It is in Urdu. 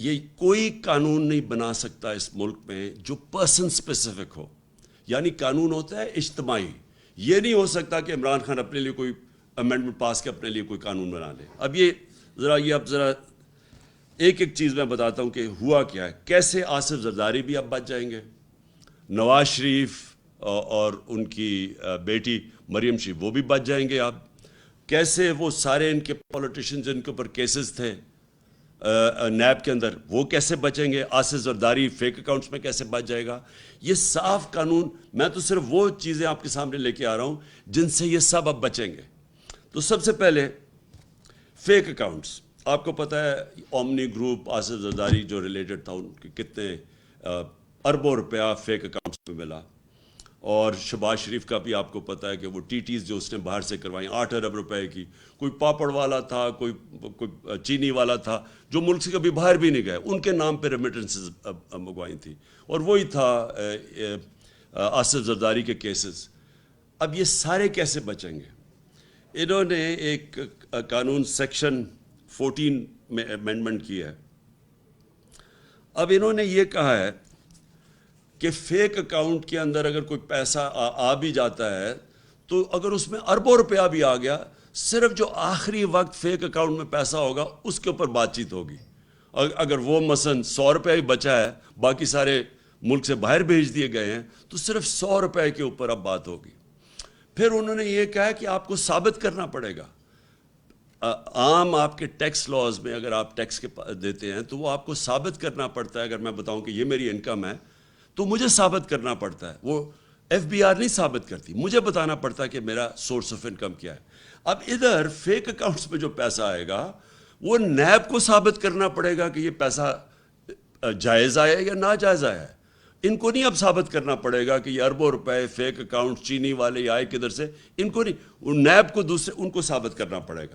یہ کوئی قانون نہیں بنا سکتا اس ملک میں جو پرسن اسپیسیفک ہو. یعنی قانون ہوتا ہے اجتماعی. یہ نہیں ہو سکتا کہ عمران خان اپنے لیے کوئی امینڈمنٹ پاس کے اپنے لیے کوئی قانون بنا لے. اب ذرا ایک چیز میں بتاتا ہوں کہ ہوا کیا ہے. کیسے آصف زرداری بھی اب بچ جائیں گے, نواز شریف اور ان کی بیٹی مریم شریف وہ بھی بچ جائیں گے. اب کیسے وہ سارے ان کے پولیٹیشین جن کے اوپر کیسز تھے نیب کے اندر, وہ کیسے بچیں گے. آصف زرداری فیک اکاؤنٹس میں کیسے بچ جائے گا. یہ صاف قانون, میں تو صرف وہ چیزیں آپ کے سامنے لے کے آ رہا ہوں جن سے یہ سب اب بچیں گے. تو سب سے پہلے فیک اکاؤنٹس. آپ کو پتہ ہے اومنی گروپ, آصف زرداری جو ریلیٹڈ تھا, ان کے کتنے اربوں روپیہ فیک اکاؤنٹس میں ملا. اور شہباز شریف کا بھی آپ کو پتہ ہے کہ وہ ٹی ٹیز جو اس نے باہر سے کروائیں 8 ارب روپے کی. کوئی پاپڑ والا تھا, کوئی چینی والا تھا جو ملک سے کبھی باہر بھی نہیں گئے, ان کے نام پہ ریمیٹنسز منگوائی تھی. اور وہی تھا آصف زرداری کے کیسز. اب یہ سارے کیسے بچیں گے. انہوں نے ایک قانون سیکشن 14 میں امینڈمنٹ کی ہے. اب انہوں نے یہ کہا ہے کہ فیک اکاؤنٹ کے اندر اگر کوئی پیسہ آ بھی جاتا ہے تو اگر اس میں اربوں روپیہ بھی آ گیا, صرف جو آخری وقت فیک اکاؤنٹ میں پیسہ ہوگا اس کے اوپر بات چیت ہوگی. اگر وہ مثلا 100 روپے ہی بچا ہے, باقی سارے ملک سے باہر بھیج دیے گئے ہیں, تو صرف 100 روپے کے اوپر اب بات ہوگی. پھر انہوں نے یہ کہا کہ آپ کو ثابت کرنا پڑے گا. عام آپ کے ٹیکس لاز میں اگر آپ ٹیکس کے دیتے ہیں تو وہ آپ کو ثابت کرنا پڑتا ہے. اگر میں بتاؤں کہ یہ میری انکم ہے تو مجھے ثابت کرنا پڑتا ہے. وہ ایف بی آر نہیں ثابت کرتی, مجھے بتانا پڑتا ہے کہ میرا سورس آف انکم کیا ہے. اب ادھر فیک اکاؤنٹس میں جو پیسہ آئے گا وہ نیب کو ثابت کرنا پڑے گا کہ یہ پیسہ جائز آیا یا ناجائز آیا ہے. ان کو نہیں اب ثابت کرنا پڑے گا کہ یہ اربوں روپے فیک اکاؤنٹ چینی والے آئے کدھر سے, ان کو نہیں, نیب کو ان کو ثابت کرنا پڑے گا.